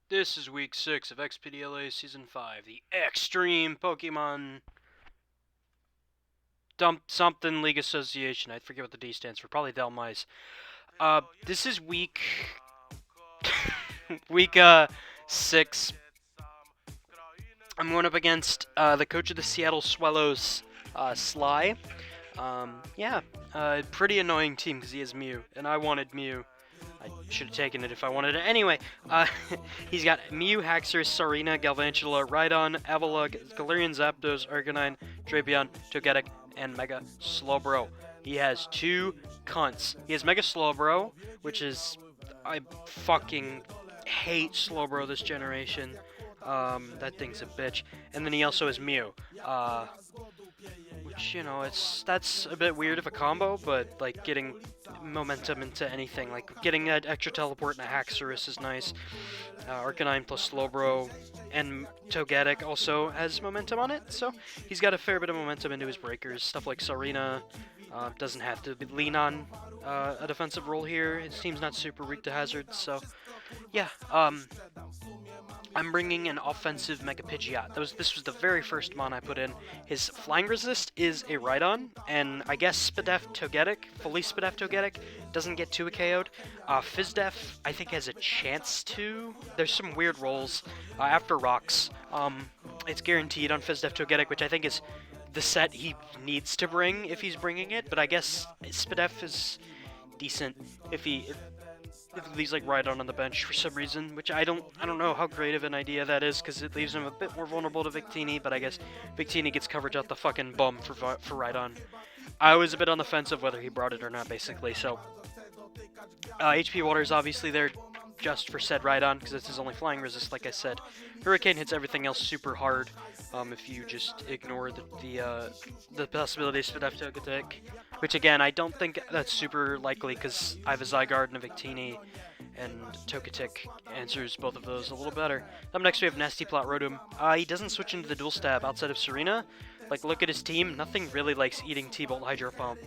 This is week 6 of XPDLA Season 5, the Extreme Pokemon Dump Something League Association. I forget what the D stands for, probably Delmise. This is week 6. I'm going up against the coach of the Seattle Swellows, Sly. Pretty annoying team because he has Mew, and I wanted Mew. I should have taken it if I wanted it. Anyway, he's got Mew, Haxorus, Sarina, Galvantula, Rhydon, Avalugg, Galarian Zapdos, Arcanine, Drapion, Togetic, and Mega Slowbro. He has 2 cunts. He has Mega Slowbro, which is... I fucking hate Slowbro this generation. That thing's a bitch. And then he also has Mew. Which, that's a bit weird of a combo, but, like, getting momentum into anything, like, getting that extra teleport in a Haxorus is nice. Arcanine plus Slowbro and Togetic also has momentum on it, so he's got a fair bit of momentum into his breakers. Stuff like Sarina doesn't have to lean on a defensive role here. His team's not super weak to hazards, so yeah. I'm bringing an offensive Mega Pidgeot. This was the very first mon I put in. His Flying Resist is a Rhydon, and I guess Spadef Togetic, fully Spadef Togetic, doesn't get 2 KO'd. Fizdef, I think, has a chance to. There's some weird rolls after Rocks. It's guaranteed on Fizdef Togetic, which I think is the set he needs to bring if he's bringing it, but I guess Spadef is decent if he's like Rhydon on the bench for some reason, which I don't know how great of an idea that is, because it leaves him a bit more vulnerable to Victini, but I guess Victini gets coverage out the fucking bum for Rhydon. I was a bit on the fence of whether he brought it or not, basically, so... HP Water is obviously there just for said Rhydon, because it's his only flying resist, like I said. Hurricane hits everything else super hard, if you just ignore the possibility of Spadef Togetic, which again, I don't think that's super likely, because I have a Zygarde and a Victini, and Togetic answers both of those a little better. Up next we have Nasty Plot Rotom. He doesn't switch into the dual stab outside of Serena. Like, look at his team, nothing really likes eating T-Bolt Hydro Pump.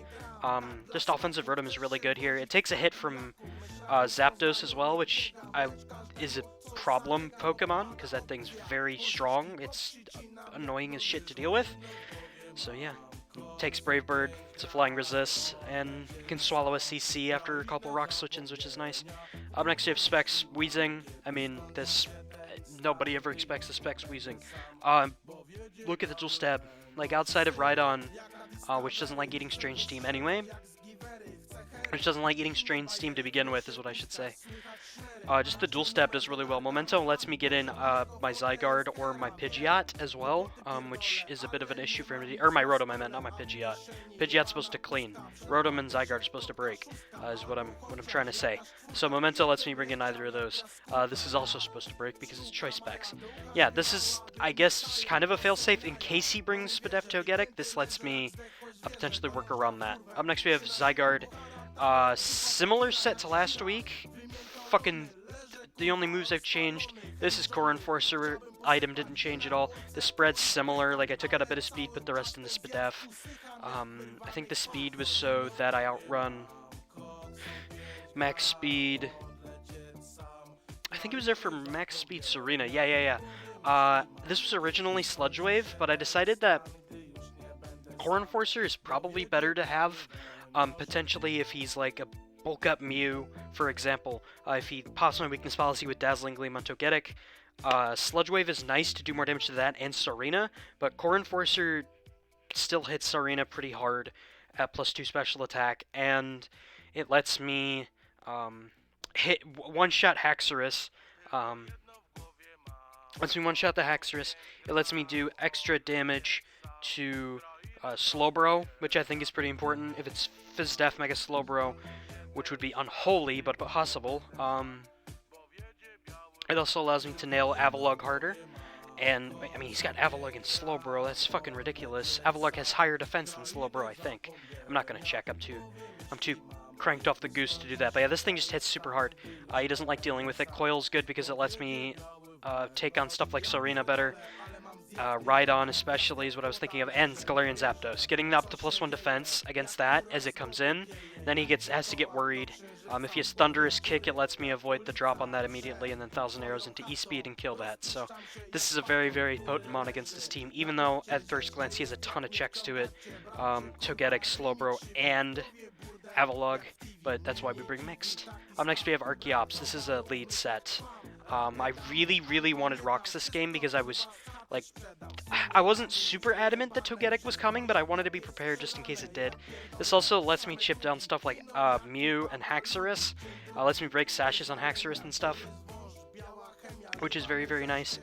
Just offensive Rotom is really good here. It takes a hit from Zapdos as well, which is a problem Pokemon, because that thing's very strong. It's annoying as shit to deal with. So yeah, takes Brave Bird, it's a flying resist, and can swallow a CC after a couple rock switch-ins, which is nice. Up next you have Specs Weezing. I mean, nobody ever expects the Specs Weezing. Look at the dual stab. Like, outside of Rhydon, which doesn't like eating Strange Steam anyway, which doesn't like eating Strange Steam to begin with, is what I should say. Just the dual step does really well. Memento lets me get in my Zygarde or my Pidgeot as well, which is a bit of an issue for him to do. Or my Rotom, I meant, not my Pidgeot. Pidgeot's supposed to clean. Rotom and Zygarde are supposed to break, is what I'm trying to say. So Memento lets me bring in either of those. This is also supposed to break because it's Choice Specs. Yeah, this is, I guess, kind of a failsafe. In case he brings Spadef Togetic, this lets me potentially work around that. Up next we have Zygarde. Similar set to last week. Fucking the only moves I've changed. This is Core Enforcer. Item didn't change at all. The spread's similar. Like, I took out a bit of speed, put the rest in the Spadef. I think the speed was so that I outrun max speed. I think it was there for max speed Serena. Yeah. This was originally Sludge Wave, but I decided that Core Enforcer is probably better to have. Potentially if he's like a bulk up Mew, for example, if he pops my weakness policy with Dazzling Gleam on Togetic. Sludge Wave is nice to do more damage to that and Serena, but Core Enforcer still hits Serena pretty hard at +2 special attack, and it lets me hit one-shot Haxorus. Lets me one-shot the Haxorus. It lets me do extra damage to Slowbro, which I think is pretty important. If it's Fizdef Mega Slowbro, which would be unholy, but possible. It also allows me to nail Avalugg harder. And, I mean, he's got Avalugg and Slowbro. That's fucking ridiculous. Avalugg has higher defense than Slowbro, I think. I'm not going to check. I'm too cranked off the goose to do that. But yeah, this thing just hits super hard. He doesn't like dealing with it. Coil's good because it lets me take on stuff like Serena better. Rhydon especially is what I was thinking of, and Galarian Zapdos. Getting up to +1 defense against that as it comes in, then he has to get worried. If he has Thunderous Kick, it lets me avoid the drop on that immediately, and then Thousand Arrows into E-Speed and kill that. So this is a very, very potent mon against his team, even though at first glance he has a ton of checks to it. Togetic, Slowbro, and Avalugg, but that's why we bring Mixed. Up next we have Archeops. This is a lead set. I really, really wanted Rocks this game because I wasn't super adamant that Togetic was coming, but I wanted to be prepared just in case it did. This also lets me chip down stuff like Mew and Haxorus. Lets me break sashes on Haxorus and stuff, which is very, very nice,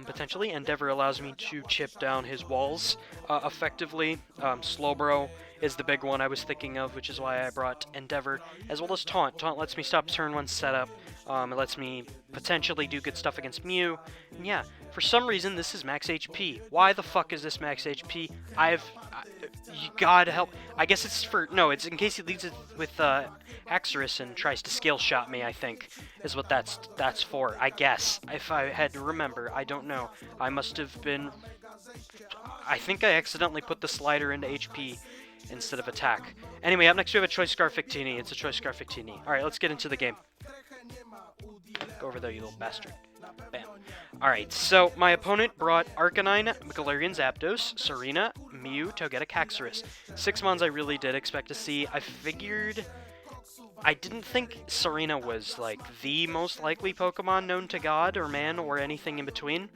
potentially. Endeavor allows me to chip down his walls effectively. Slowbro is the big one I was thinking of, which is why I brought Endeavor, as well as Taunt. Taunt lets me stop turn 1 setup. It lets me potentially do good stuff against Mew. And yeah, for some reason, this is max HP. Why the fuck is this max HP? You gotta help. I guess it's no, it's in case he leads it with Haxorus and tries to Scale Shot me, I think, is what that's for. I guess. If I had to remember, I don't know. I must have been... I think I accidentally put the slider into HP instead of attack. Anyway, up next we have a Choice Scarf Victini. It's a Choice Scarf Victini. Alright, let's get into the game. Go over there, you little bastard. Bam. Alright, so my opponent brought Arcanine, Galarian Zapdos, Serena, Mew, Togetic, Haxorus. 6 mons I really did expect to see. I didn't think Serena was, like, the most likely Pokemon known to God or man or anything in between.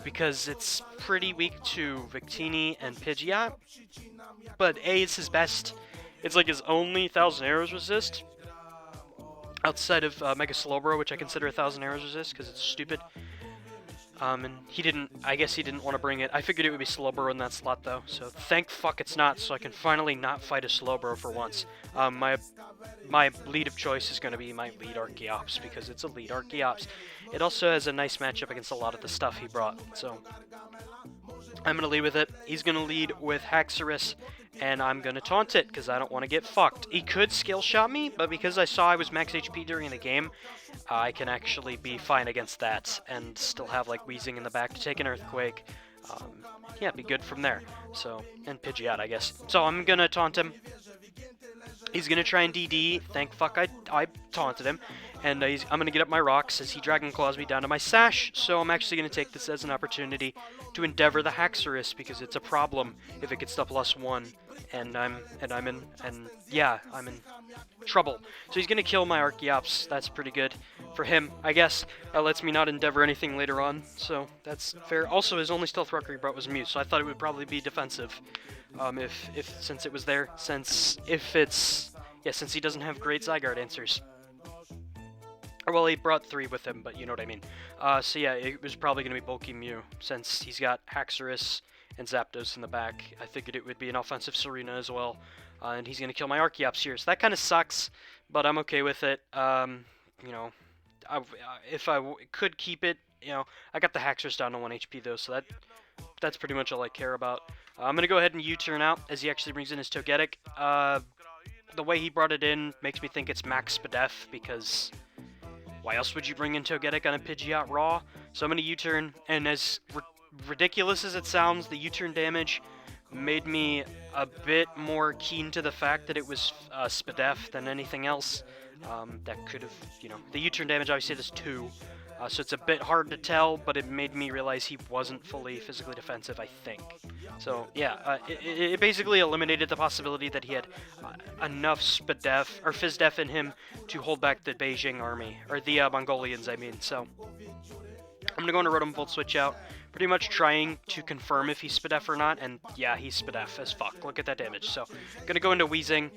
Because it's pretty weak to Victini and Pidgeot. But A, it's his best. It's like his only 1000 Arrows resist. Outside of Mega Slowbro, which I consider 1000 Arrows resist because it's stupid. And I guess he didn't want to bring it. I figured it would be Slowbro in that slot though, so thank fuck it's not, so I can finally not fight a Slowbro for once. My lead of choice is going to be my lead Archeops, because it's a lead Archeops. It also has a nice matchup against a lot of the stuff he brought, so I'm going to lead with it. He's going to lead with Haxorus, and I'm going to taunt it, because I don't want to get fucked. He could Skill Shot me, but because I saw I was max HP during the game, I can actually be fine against that, and still have, like, Weezing in the back to take an Earthquake. Yeah, be good from there. So, and Pidgeot, I guess. So I'm going to taunt him. He's going to try and DD. Thank fuck I taunted him. And I'm going to get up my rocks as he Dragon Claws me down to my Sash. So I'm actually going to take this as an opportunity to Endeavor the Haxorus, because it's a problem if it gets to +1. And I'm in trouble. So he's going to kill my Archeops. That's pretty good for him, I guess. That lets me not Endeavor anything later on, so that's fair. Also, his only Stealth Rocker he brought was Mew, so I thought it would probably be defensive. Since it was there, since he doesn't have great Zygarde answers. Or, well, he brought 3 with him, but you know what I mean. So yeah, it was probably going to be bulky Mew, since he's got Haxorus and Zapdos in the back. I figured it would be an offensive Serena as well, and he's going to kill my Archeops here, so that kind of sucks, but I'm okay with it. You know, if I could keep it, you know, I got the Haxorus down to 1 HP though, so that's pretty much all I care about. I'm going to go ahead and U-turn out as he actually brings in his Togetic. The way he brought it in makes me think it's max Spadef, because why else would you bring in Togetic on a Pidgeot raw? So I'm going to U-turn, and as ridiculous as it sounds, the U-turn damage made me a bit more keen to the fact that it was Spadef than anything else. That could have, you know, the U-turn damage obviously does 2, so it's a bit hard to tell, but it made me realize he wasn't fully physically defensive, I think. So yeah, it basically eliminated the possibility that he had enough Spadef, or Fizdef in him to hold back the Beijing army, or the Mongolians, I mean. So I'm going to go into Rotom Volt Switch out, pretty much trying to confirm if he's Spadef or not, and yeah, he's Spadef as fuck. Look at that damage. So I'm going to go into Weezing.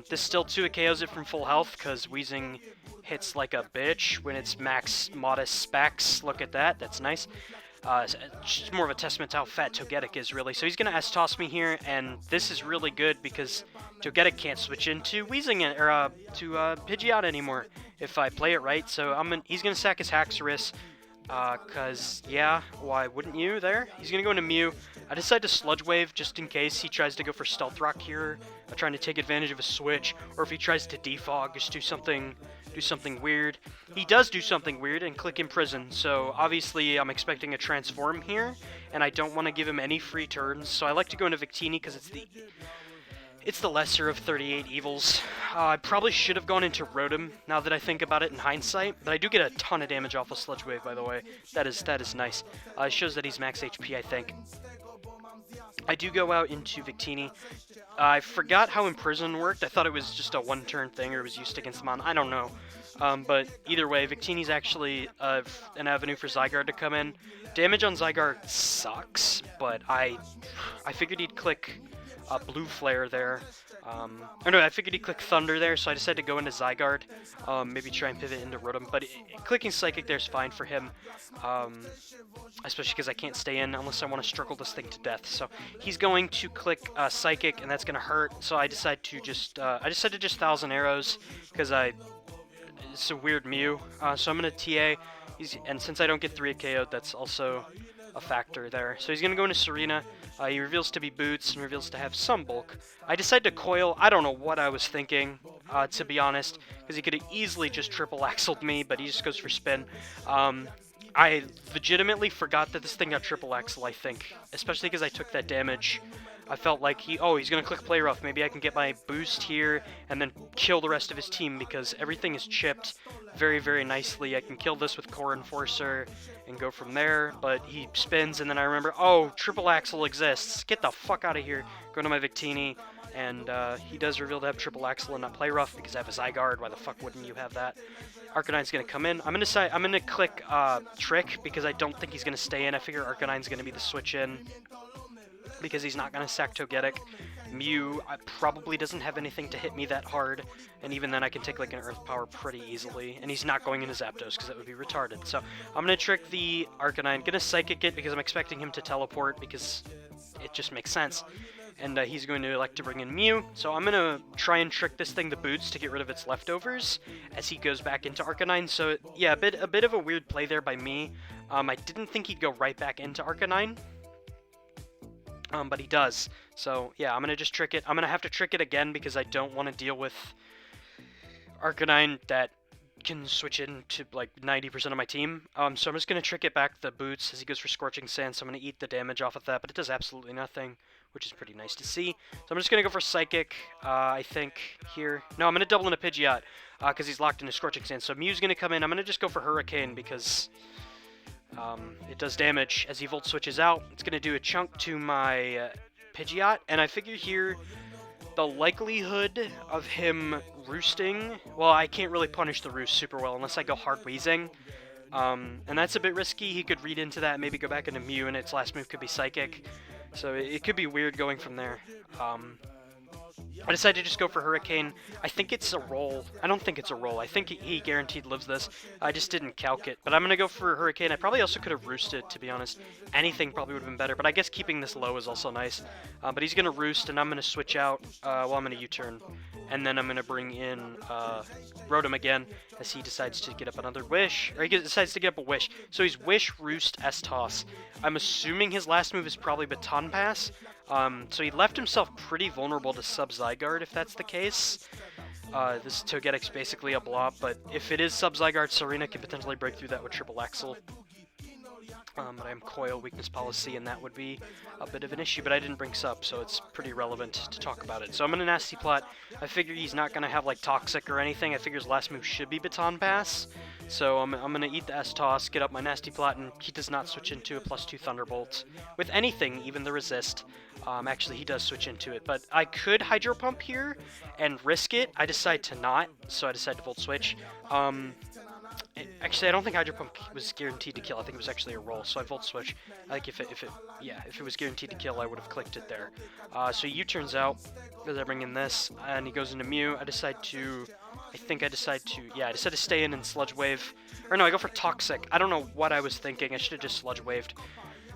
This still 2 KOs it from full health, because Weezing hits like a bitch when it's max modest specs. Look at that. That's nice. Just more of a testament to how fat Togetic is, really. So he's going to S-Toss me here, and this is really good because Togetic can't switch into Weezing or to Pidgeot anymore if I play it right. So he's going to sack his Haxorus, because, yeah, why wouldn't you there? He's going to go into Mew. I decide to Sludge Wave just in case he tries to go for Stealth Rock here, trying to take advantage of a switch, or if he tries to Defog, just do something do something weird. He does do something weird and click Imprison, so obviously I'm expecting a transform here, and I don't want to give him any free turns, so I like to go into Victini because it's the lesser of 38 evils. I probably should have gone into Rotom, now that I think about it in hindsight, but I do get a ton of damage off of Sludge Wave, by the way. That is nice. It shows that he's max HP, I think. I do go out into Victini. I forgot how Imprison worked. I thought it was just a one-turn thing, or it was used against Mon. I don't know. But either way, Victini's actually an avenue for Zygarde to come in. Damage on Zygarde sucks, but I figured he'd click Blue Flare there. Or no, I figured he'd click Thunder there, so I decided to go into Zygarde. Maybe try and pivot into Rotom, but clicking Psychic there is fine for him. Especially because I can't stay in unless I want to struggle this thing to death. So he's going to click Psychic, and that's going to hurt. So I decide to just 1,000 arrows because it's a weird Mew. So I'm going to TA, and since I don't get 3 KO'd, that's also a factor there. So he's going to go into Serena. He reveals to be Boots and reveals to have some bulk. I decide to coil. I don't know what I was thinking, to be honest, because he could have easily just triple axled me, but he just goes for spin. I legitimately forgot that this thing got triple axle, I think, especially because I took that damage. I felt like he's going to click Play Rough. Maybe I can get my boost here and then kill the rest of his team because everything is chipped very, very nicely. I can kill this with Core Enforcer and go from there, but he spins and then I remember, oh, triple axle exists. Get the fuck out of here. Go to my Victini, and he does reveal to have triple axle and not Play Rough because I have a Zygarde. Why the fuck wouldn't you have that? Arcanine's going to come in. I'm going to click Trick because I don't think he's going to stay in. I figure Arcanine's going to be the switch in, because he's not going to sack Togetic. Mew probably doesn't have anything to hit me that hard, and even then I can take like an Earth Power pretty easily, and he's not going into Zapdos because that would be retarded. So I'm going to trick the Arcanine, going to Psychic it because I'm expecting him to teleport because it just makes sense. And he's going to elect to bring in Mew, so I'm going to try and trick this thing to Boots to get rid of its leftovers as he goes back into Arcanine. So yeah, a bit of a weird play there by me. I didn't think he'd go right back into Arcanine. But he does. So, yeah, I'm going to just trick it. I'm going to have to trick it again because I don't want to deal with Arcanine that can switch into, like, 90% of my team. So I'm just going to trick it back the Boots as he goes for Scorching Sand, so I'm going to eat the damage off of that, but it does absolutely nothing, which is pretty nice to see. So I'm just going to go for Psychic, I think, here. No, I'm going to double into Pidgeot, because he's locked into Scorching Sand. So Mew's going to come in. I'm going to just go for Hurricane because it does damage as he Volt Switches out. It's going to do a chunk to my Pidgeot, and I figure here the likelihood of him roosting, well, I can't really punish the roost super well unless I go hard Wheezing, and that's a bit risky. He could read into that, maybe go back into Mew, and its last move could be Psychic, so it could be weird going from there. I decided to just go for Hurricane. I think it's a roll. I don't think it's a roll. I think he guaranteed lives this. I just didn't calc it. But I'm going to go for Hurricane. I probably also could have roosted, to be honest. Anything probably would have been better. But I guess keeping this low is also nice. But he's going to roost, and I'm going to switch out. Well, I'm going to U-turn. And then I'm going to bring in Rotom again as he decides to get up another Wish. Or he decides to get up a Wish. So he's Wish, Roost, S-Toss. I'm assuming his last move is probably Baton Pass. So he left himself pretty vulnerable to Sub-Zygarde, if that's the case. This Togetic's basically a blob, but if it is Sub-Zygarde, Serena can potentially break through that with Triple Axle. But I am Coil, Weakness Policy, and that would be a bit of an issue, but I didn't bring Sub, so it's pretty relevant to talk about it. So I'm going to Nasty Plot. I figure he's not going to have, like, Toxic or anything. I figure his last move should be Baton Pass. So I'm going to eat the S-Toss, get up my Nasty Plot, and he does not switch into a +2 Thunderbolt with anything, even the Resist. Actually, he does switch into it, but I could Hydro Pump here and risk it. I decide to not, so I decide to Volt Switch. Actually, I don't think Hydro Pump was guaranteed to kill. I think it was actually a roll, so I Volt Switch. I think if it was guaranteed to kill, I would have clicked it there. So U-turns out, as I bring in this, and he goes into Mew. I decide to stay in and Sludge Wave. Or no, I go for Toxic. I don't know what I was thinking. I should have just Sludge Waved.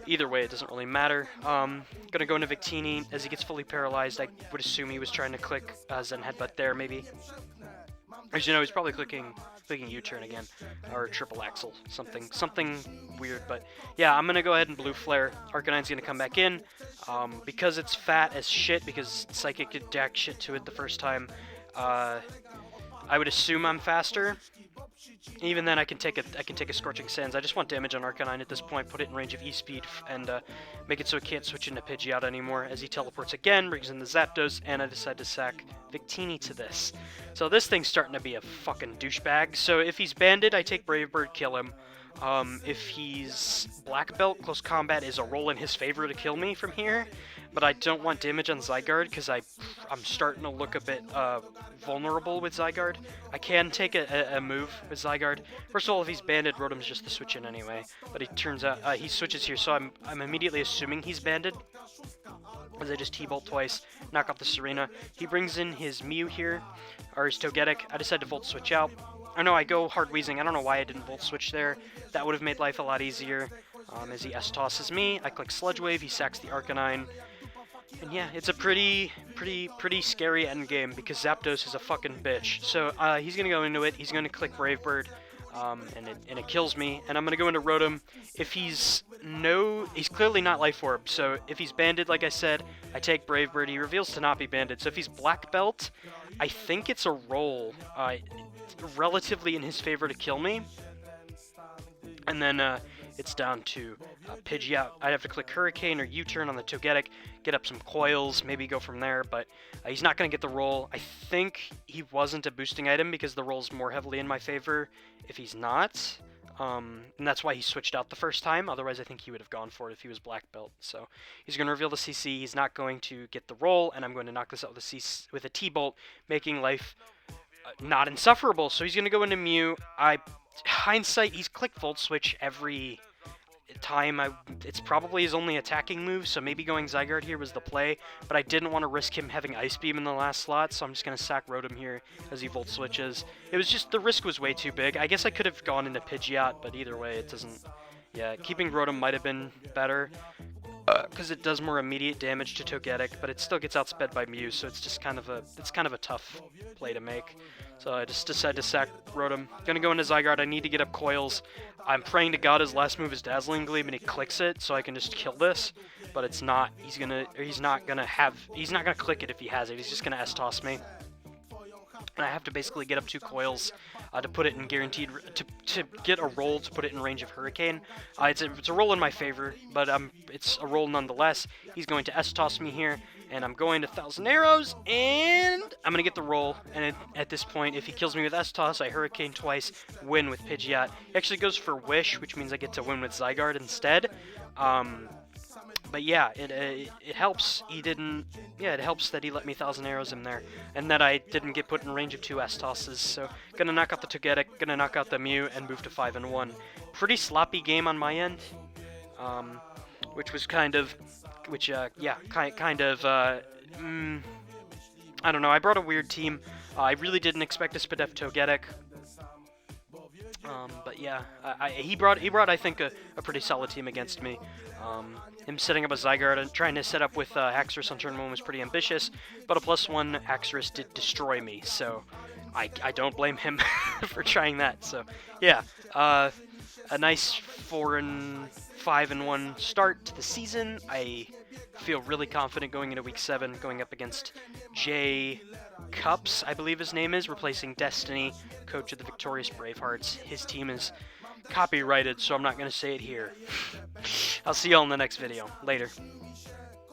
Either way, it doesn't really matter. Gonna go into Victini. As he gets fully paralyzed, I would assume he was trying to click Zen Headbutt there, maybe. As you know, he's probably clicking U-turn again, or Triple Axle, something weird. But yeah, I'm gonna go ahead and Blue Flare. Arcanine's gonna come back in because it's fat as shit. Because Psychic did jack shit to it the first time. I would assume I'm faster. Even then, I can take a Scorching Sands. I just want damage on Arcanine at this point, put it in range of E-Speed, and make it so it can't switch into Pidgeot anymore, as he teleports again, brings in the Zapdos, and I decide to sack Victini to this. So this thing's starting to be a fucking douchebag. So if he's banded, I take Brave Bird, kill him. If he's Black Belt, Close Combat is a roll in his favor to kill me from here, but I don't want damage on Zygarde because I'm starting to look a bit vulnerable with Zygarde. I can take a move with Zygarde. First of all, if he's banded, Rotom's just the switch in anyway, but he turns out he switches here, so I'm immediately assuming he's banded, as I just T-Bolt twice, knock off the Serena. He brings in his Mew here, or his Togetic. I decide to Volt Switch out. Oh no, I go Hard Wheezing. I don't know why I didn't Volt Switch there. That would have made life a lot easier. As he S-tosses me, I click Sludge Wave, he sacks the Arcanine. And yeah, it's a pretty scary endgame because Zapdos is a fucking bitch. So he's gonna go into it. He's gonna click Brave Bird, and it kills me. And I'm gonna go into Rotom. If he's clearly not Life Orb. So if he's banded, like I said, I take Brave Bird. He reveals to not be banded. So if he's Black Belt, I think it's a roll, relatively in his favor to kill me. And then it's down to Pidgeot. I'd have to click Hurricane or U-turn on the Togetic, get up some coils, maybe go from there, but he's not going to get the roll. I think he wasn't a boosting item because the roll's more heavily in my favor if he's not. And that's why he switched out the first time. Otherwise, I think he would have gone for it if he was Black Belt. So he's going to reveal the CC. He's not going to get the roll, and I'm going to knock this out with a T-Bolt, making life not insufferable. So he's going to go into Mew. Hindsight, he's clicked Volt Switch every time. It's probably his only attacking move, so maybe going Zygarde here was the play, but I didn't want to risk him having Ice Beam in the last slot, so I'm just going to sack Rotom here as he Volt Switches. It was just, the risk was way too big. I guess I could have gone into Pidgeot, but either way, it doesn't... Yeah, keeping Rotom might have been better, because it does more immediate damage to Togetic, but it still gets outsped by Mew, so it's just kind of a tough play to make. So I just decided to sack Rotom. Gonna go into Zygarde. I need to get up coils. I'm praying to God his last move is Dazzling Gleam and he clicks it, so I can just kill this. But it's not. He's not gonna click it if he has it. He's just gonna S-toss me. And I have to basically get up 2 coils to put it in guaranteed to get a roll to put it in range of Hurricane. It's a roll in my favor, but it's a roll nonetheless. He's going to S-toss me here, and I'm going to 1,000 Arrows, and I'm gonna get the roll. And at this point, if he kills me with S-toss, I Hurricane twice, win with Pidgeot. He actually goes for Wish, which means I get to win with Zygarde instead. But yeah, it helps. It helps that he let me 1,000 Arrows in there, and that I didn't get put in range of 2 S-tosses. So gonna knock out the Togetic, gonna knock out the Mew, and move to 5-1. Pretty sloppy game on my end, which was kind of, I don't know. I brought a weird team. I really didn't expect a Spadef Togetic. But yeah, he brought I think a pretty solid team against me. Him setting up a Zygarde and trying to set up with Haxorus on turn 1 was pretty ambitious, but a +1 Haxorus did destroy me, so I don't blame him for trying that. So yeah, a nice 4-5-1 start to the season. I feel really confident going into Week 7, going up against Jay Cups, I believe his name is, replacing Destiny, coach of the Victorious Bravehearts. His team is copyrighted, so I'm not going to say it here. I'll see y'all in the next video. Later.